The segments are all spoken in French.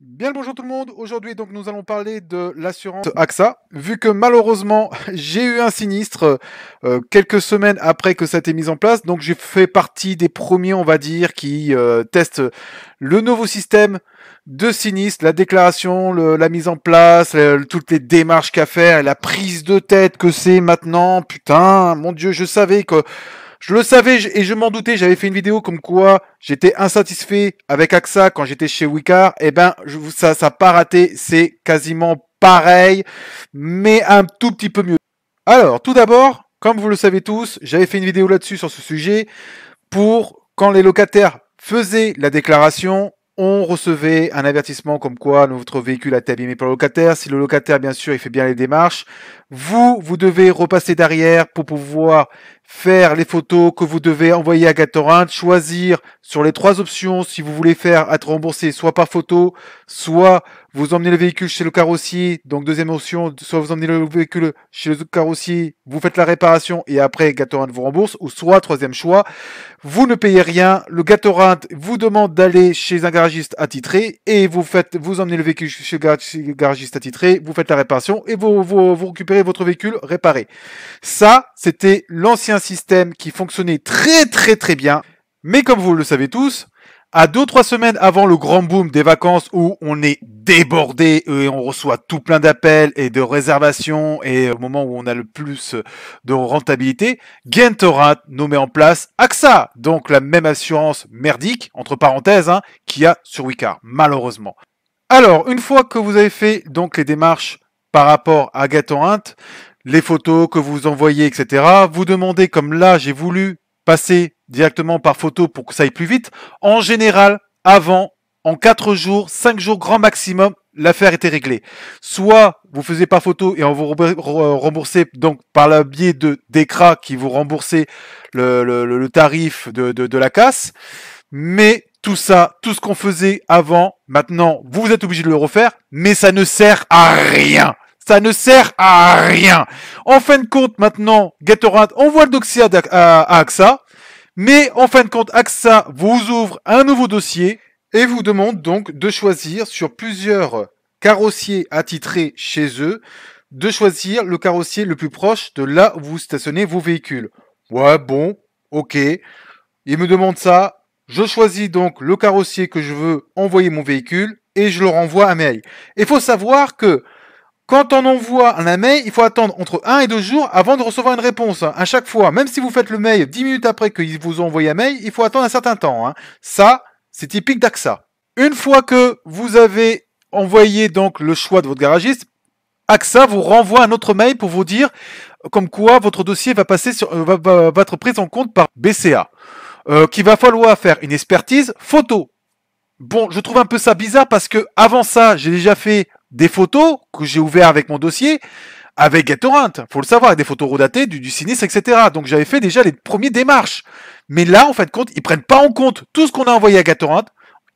Bien le bonjour tout le monde, aujourd'hui donc nous allons parler de l'assurance AXA, vu que malheureusement j'ai eu un sinistre quelques semaines après que ça a été mis en place, donc j'ai fait partie des premiers on va dire qui testent le nouveau système de sinistre, la déclaration, la mise en place, toutes les démarches qu'à faire, et la prise de tête que c'est maintenant, putain, mon dieu, je le savais et je m'en doutais, j'avais fait une vidéo comme quoi j'étais insatisfait avec AXA quand j'étais chez Wicar. Eh ben, ça n'a pas raté, c'est quasiment pareil, mais un tout petit peu mieux. Alors, tout d'abord, comme vous le savez tous, j'avais fait une vidéo là-dessus sur ce sujet pour quand les locataires faisaient la déclaration, on recevait un avertissement comme quoi notre véhicule a été abîmé par le locataire. Si le locataire, bien sûr, il fait bien les démarches, vous devez repasser derrière pour pouvoir faire les photos que vous devez envoyer à Gatorant, choisir sur les trois options si vous voulez faire être remboursé soit par photo, soit vous emmenez le véhicule chez le carrossier, donc deuxième option, soit vous emmenez le véhicule chez le carrossier, vous faites la réparation et après Gatorant vous rembourse, ou soit troisième choix, vous ne payez rien, le Gatorant vous demande d'aller chez un garagiste attitré et vous emmenez le véhicule chez le garagiste attitré, vous faites la réparation et vous récupérez votre véhicule réparé. Ça, c'était l'ancien système qui fonctionnait très bien. Mais comme vous le savez tous, à 2 ou 3 semaines avant le grand boom des vacances où on est débordé et on reçoit tout plein d'appels et de réservations et au moment où on a le plus de rentabilité, Gentorant nous met en place AXA, donc la même assurance merdique, entre parenthèses, hein, qu'il y a sur Wicar, malheureusement. Alors, une fois que vous avez fait donc les démarches par rapport à Gatorant, les photos que vous envoyez, etc., vous demandez, comme là j'ai voulu passer directement par photo pour que ça aille plus vite, en général, avant, en 4 jours, 5 jours grand maximum, l'affaire était réglée. Soit vous faisiez par photo et on vous remboursez donc par le biais de d'ECRA qui vous remboursait le tarif de la casse, mais tout ça, tout ce qu'on faisait avant, maintenant, vous êtes obligé de le refaire, mais ça ne sert à rien. Ça ne sert à rien. En fin de compte, maintenant, Gatorant envoie le dossier à AXA, mais en fin de compte, AXA vous ouvre un nouveau dossier et vous demande donc de choisir sur plusieurs carrossiers attitrés chez eux, de choisir le carrossier le plus proche de là où vous stationnez vos véhicules. Ouais, bon, ok. Il me demande ça. Je choisis donc le carrossier que je veux envoyer mon véhicule et je le renvoie à mail. Il faut savoir que quand on envoie un mail, il faut attendre entre 1 et 2 jours avant de recevoir une réponse. Hein. À chaque fois, même si vous faites le mail 10 minutes après qu'ils vous ont envoyé un mail, il faut attendre un certain temps. Hein. Ça, c'est typique d'AXA. Une fois que vous avez envoyé donc le choix de votre garagiste, AXA vous renvoie un autre mail pour vous dire comme quoi votre dossier va passer va être pris en compte par BCA. Qu'il va falloir faire une expertise photo. Bon, je trouve un peu ça bizarre parce que avant ça, j'ai déjà fait des photos que j'ai ouvert avec mon dossier avec Gatorant. Faut le savoir, des photos redatées, du sinistre, etc. Donc j'avais fait déjà les premières démarches. Mais là, en fin de compte, ils prennent pas en compte tout ce qu'on a envoyé à Gatorant.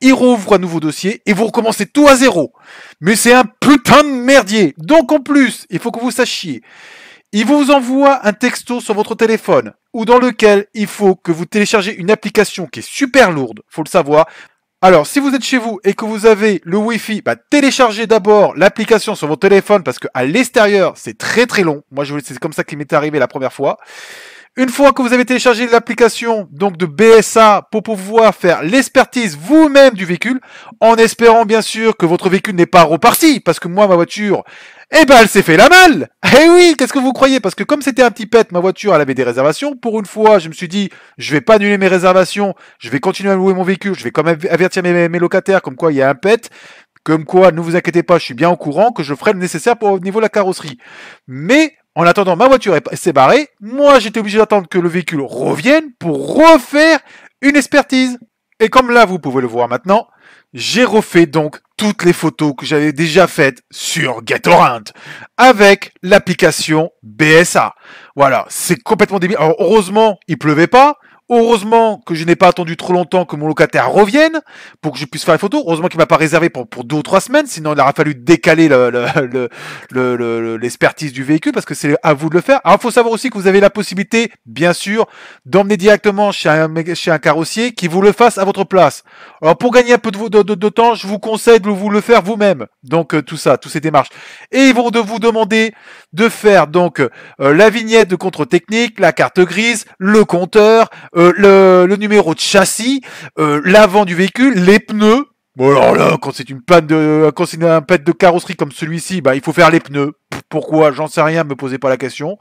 Ils rouvrent un nouveau dossier et vous recommencez tout à zéro. Mais c'est un putain de merdier. Donc en plus, il faut que vous sachiez, il vous envoie un texto sur votre téléphone ou dans lequel il faut que vous téléchargez une application qui est super lourde, faut le savoir. Alors, si vous êtes chez vous et que vous avez le Wi-Fi, téléchargez d'abord l'application sur votre téléphone parce qu'à l'extérieur, c'est très long. Moi, c'est comme ça qu'il m'était arrivé la première fois. Une fois que vous avez téléchargé l'application donc de BSA pour pouvoir faire l'expertise vous-même du véhicule, en espérant bien sûr que votre véhicule n'est pas reparti, parce que moi ma voiture, eh ben elle s'est fait la malle. Eh oui, qu'est-ce que vous croyez? Parce que comme c'était un petit pet, ma voiture elle avait des réservations. Pour une fois, je me suis dit, je vais pas annuler mes réservations, je vais continuer à louer mon véhicule, je vais quand même avertir mes locataires comme quoi il y a un pet. Comme quoi, ne vous inquiétez pas, je suis bien au courant que je ferai le nécessaire pour au niveau de la carrosserie. Mais en attendant, ma voiture s'est barrée. Moi, j'étais obligé d'attendre que le véhicule revienne pour refaire une expertise. Et comme là, vous pouvez le voir maintenant, j'ai refait donc toutes les photos que j'avais déjà faites sur Gatorant avec l'application BSA. Voilà, c'est complètement débile. Alors heureusement, il pleuvait pas. Heureusement que je n'ai pas attendu trop longtemps que mon locataire revienne pour que je puisse faire les photos. Heureusement qu'il m'a pas réservé pour 2 ou 3 semaines, sinon il aurait fallu décaler l'expertise du véhicule parce que c'est à vous de le faire. Alors il faut savoir aussi que vous avez la possibilité, bien sûr, d'emmener directement chez un carrossier qui vous le fasse à votre place. Alors pour gagner un peu de temps, je vous conseille de vous le faire vous-même. Donc tout ça, toutes ces démarches. Et ils vont vous demander de faire donc la vignette de contrôle technique, la carte grise, le compteur, le numéro de châssis, l'avant du véhicule, les pneus. Bon alors là, quand c'est un pet de carrosserie comme celui-ci, bah il faut faire les pneus. Pourquoi? J'en sais rien, me posez pas la question.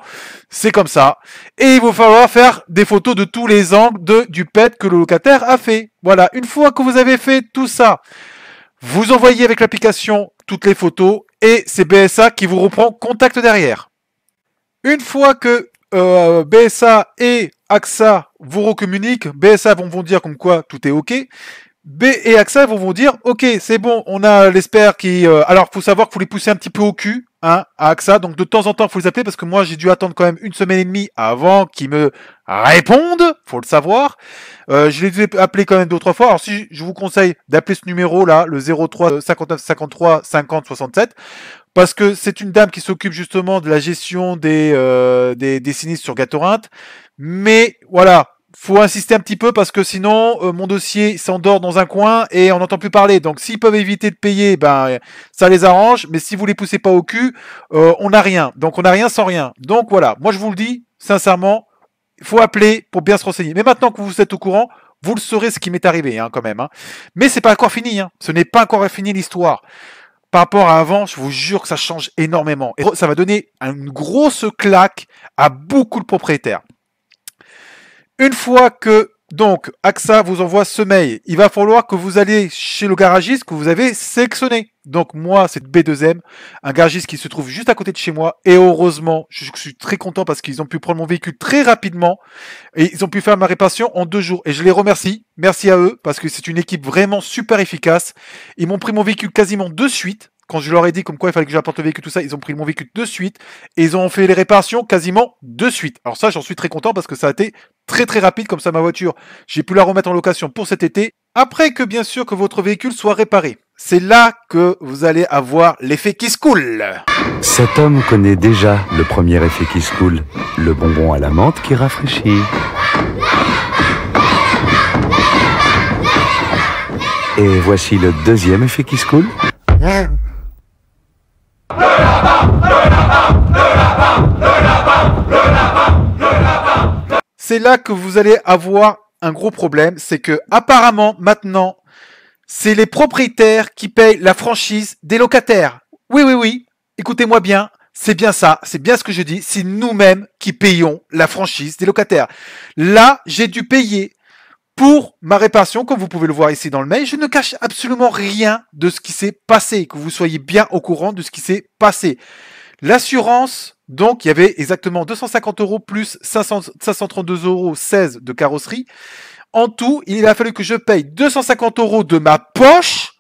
C'est comme ça. Et il va falloir faire des photos de tous les angles du pet que le locataire a fait. Voilà, une fois que vous avez fait tout ça, vous envoyez avec l'application toutes les photos et c'est BSA qui vous reprend contact derrière. Une fois que BSA et AXA vous recommuniquent, BSA vont dire comme quoi tout est OK. B et AXA vont vous dire OK, c'est bon, on a l'expert qui... alors, faut savoir qu'il faut les pousser un petit peu au cul, hein, à AXA. Donc, de temps en temps, il faut les appeler parce que moi, j'ai dû attendre quand même 1 semaine et demie avant qu'ils me répondent. Faut le savoir. Je les ai appelés quand même 2 ou 3 fois. Alors, si je vous conseille d'appeler ce numéro-là, le 03 59 53 50 67, parce que c'est une dame qui s'occupe justement de la gestion des sinistres sur Gatorinte. Mais voilà, faut insister un petit peu parce que sinon mon dossier s'endort dans un coin et on n'entend plus parler. Donc s'ils peuvent éviter de payer, ben ça les arrange. Mais si vous les poussez pas au cul, on n'a rien. Donc on n'a rien sans rien. Donc voilà, moi je vous le dis sincèrement, il faut appeler pour bien se renseigner. Mais maintenant que vous êtes au courant, vous le saurez ce qui m'est arrivé hein, quand même. Hein. Mais c'est pas encore fini. Hein. Ce n'est pas encore fini l'histoire. Par rapport à avant, je vous jure que ça change énormément. Et ça va donner une grosse claque à beaucoup de propriétaires. Une fois que donc AXA vous envoie ce mail, il va falloir que vous allez chez le garagiste que vous avez sélectionné. Donc moi, c'est B2M, un garagiste qui se trouve juste à côté de chez moi. Et heureusement, je suis très content parce qu'ils ont pu prendre mon véhicule très rapidement. Et ils ont pu faire ma réparation en 2 jours. Et je les remercie. Merci à eux parce que c'est une équipe vraiment super efficace. Ils m'ont pris mon véhicule quasiment de suite. Quand je leur ai dit comme quoi il fallait que j'apporte le véhicule, tout ça, ils ont pris mon véhicule de suite et ils ont fait les réparations quasiment de suite. Alors ça, j'en suis très content parce que ça a été très très rapide. Comme ça, ma voiture, j'ai pu la remettre en location pour cet été. Après que bien sûr que votre véhicule soit réparé. C'est là que vous allez avoir l'effet qui se coule. Cet homme connaît déjà le premier effet qui se coule, le bonbon à la menthe qui rafraîchit. Et voici le deuxième effet qui se coule. C'est là que vous allez avoir un gros problème, c'est que apparemment maintenant, c'est les propriétaires qui payent la franchise des locataires. Oui, oui, oui, écoutez-moi bien, c'est bien ça, c'est bien ce que je dis, c'est nous-mêmes qui payons la franchise des locataires. Là, j'ai dû payer pour ma réparation, comme vous pouvez le voir ici dans le mail. Je ne cache absolument rien de ce qui s'est passé, que vous soyez bien au courant de ce qui s'est passé. L'assurance, donc, il y avait exactement 250 € plus 532,16 € de carrosserie. En tout, il a fallu que je paye 250 € de ma poche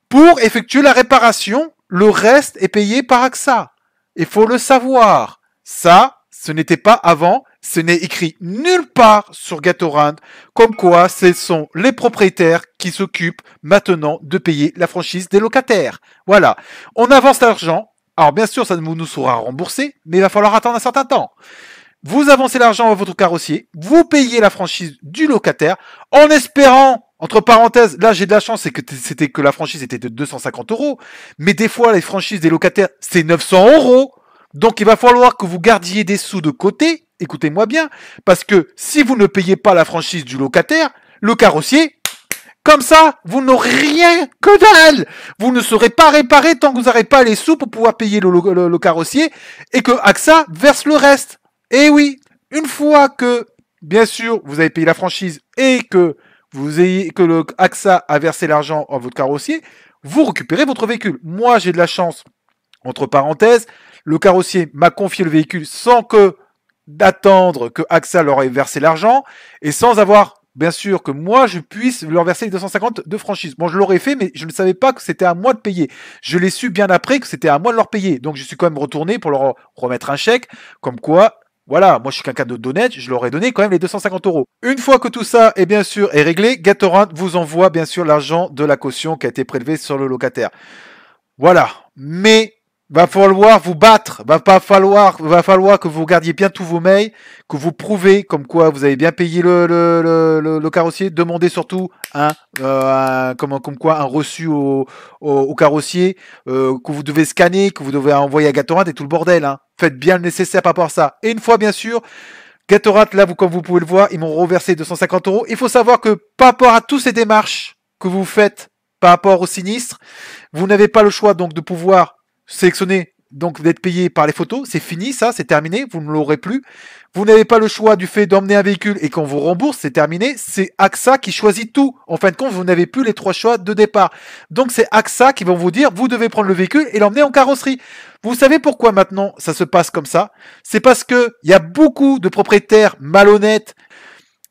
pour effectuer la réparation. Le reste est payé par AXA. Il faut le savoir. Ça, ce n'était pas avant. Ce n'est écrit nulle part sur Gatorand comme quoi ce sont les propriétaires qui s'occupent maintenant de payer la franchise des locataires. Voilà. On avance l'argent. Alors bien sûr, ça nous sera remboursé, mais il va falloir attendre un certain temps. Vous avancez l'argent à votre carrossier, vous payez la franchise du locataire en espérant, entre parenthèses, là j'ai de la chance, c'était que la franchise était de 250 €, mais des fois les franchises des locataires c'est 900 €. Donc il va falloir que vous gardiez des sous de côté, écoutez-moi bien, parce que si vous ne payez pas la franchise du locataire, le carrossier, comme ça, vous n'aurez rien que dalle. Vous ne serez pas réparé tant que vous n'aurez pas les sous pour pouvoir payer le carrossier et que AXA verse le reste. Et oui, une fois que, bien sûr, vous avez payé la franchise et que le AXA a versé l'argent à votre carrossier, vous récupérez votre véhicule. Moi, j'ai de la chance, entre parenthèses, le carrossier m'a confié le véhicule sans que d'attendre que AXA leur ait versé l'argent et sans avoir, bien sûr, que moi je puisse leur verser les 250 de franchise. Bon, je l'aurais fait, mais je ne savais pas que c'était à moi de payer. Je l'ai su bien après que c'était à moi de leur payer. Donc je suis quand même retourné pour leur remettre un chèque, comme quoi Voilà, moi je suis quelqu'un d'honnête, je leur ai donné quand même les 250 euros. Une fois que tout ça est bien sûr est réglé, Gatorand vous envoie bien sûr l'argent de la caution qui a été prélevé sur le locataire. Voilà, mais va falloir vous battre, va falloir que vous gardiez bien tous vos mails, que vous prouvez comme quoi vous avez bien payé le carrossier. Demandez surtout comme quoi un reçu au carrossier que vous devez scanner, que vous devez envoyer à Gatorade et tout le bordel. Hein. Faites bien le nécessaire par rapport à ça. Et une fois bien sûr, Gatorade, là, comme vous pouvez le voir, ils m'ont reversé 250 euros. Il faut savoir que par rapport à toutes ces démarches que vous faites par rapport au sinistre, vous n'avez pas le choix donc de pouvoir sélectionner, donc d'être payé par les photos. C'est fini, ça, c'est terminé. Vous ne l'aurez plus. Vous n'avez pas le choix du fait d'emmener un véhicule et qu'on vous rembourse, c'est terminé. C'est AXA qui choisit tout. En fin de compte, vous n'avez plus les 3 choix de départ. Donc c'est AXA qui vont vous dire, vous devez prendre le véhicule et l'emmener en carrosserie. Vous savez pourquoi maintenant ça se passe comme ça? C'est parce que il y a beaucoup de propriétaires malhonnêtes,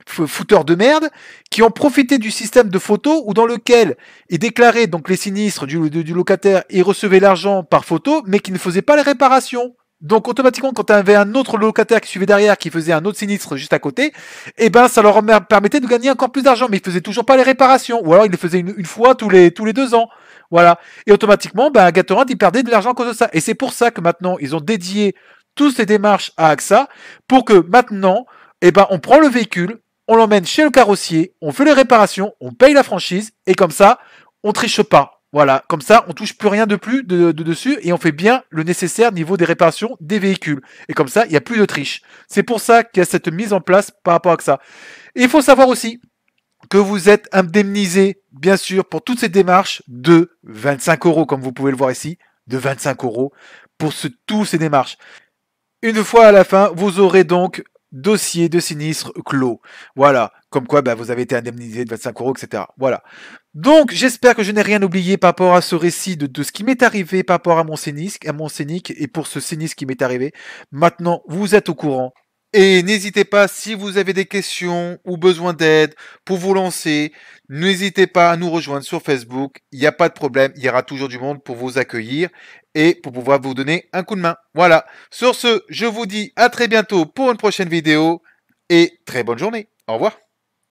fouteurs de merde, qui ont profité du système de photo où dans lequel ils déclaraient donc les sinistres du locataire et recevaient l'argent par photo, mais qui ne faisaient pas les réparations. Donc automatiquement, quand tu avais un autre locataire qui suivait derrière, qui faisait un autre sinistre juste à côté, eh ben ça leur permettait de gagner encore plus d'argent, mais ils faisaient toujours pas les réparations, ou alors ils les faisaient une fois tous les 2 ans. Voilà. Et automatiquement, ben, Gatorand, ils perdaient de l'argent à cause de ça. Et c'est pour ça que maintenant, ils ont dédié toutes ces démarches à AXA pour que maintenant, eh ben, on prend le véhicule, on l'emmène chez le carrossier, on fait les réparations, on paye la franchise, et comme ça, on triche pas. Voilà, comme ça, on touche plus rien de plus de dessus et on fait bien le nécessaire niveau des réparations des véhicules. Et comme ça, il n'y a plus de triche. C'est pour ça qu'il y a cette mise en place par rapport à ça. Et il faut savoir aussi que vous êtes indemnisé, bien sûr, pour toutes ces démarches de 25 euros, comme vous pouvez le voir ici, de 25 euros pour tous ces démarches. Une fois à la fin, vous aurez donc dossier de sinistre clos. Voilà, comme quoi bah, vous avez été indemnisé de 25 euros, etc. Voilà. Donc, j'espère que je n'ai rien oublié par rapport à ce récit de ce qui m'est arrivé par rapport à mon sinistre, et pour ce sinistre qui m'est arrivé. Maintenant, vous êtes au courant. Et n'hésitez pas, si vous avez des questions ou besoin d'aide pour vous lancer, n'hésitez pas à nous rejoindre sur Facebook. Il n'y a pas de problème, il y aura toujours du monde pour vous accueillir et pour pouvoir vous donner un coup de main. Voilà. Sur ce, je vous dis à très bientôt pour une prochaine vidéo et très bonne journée. Au revoir.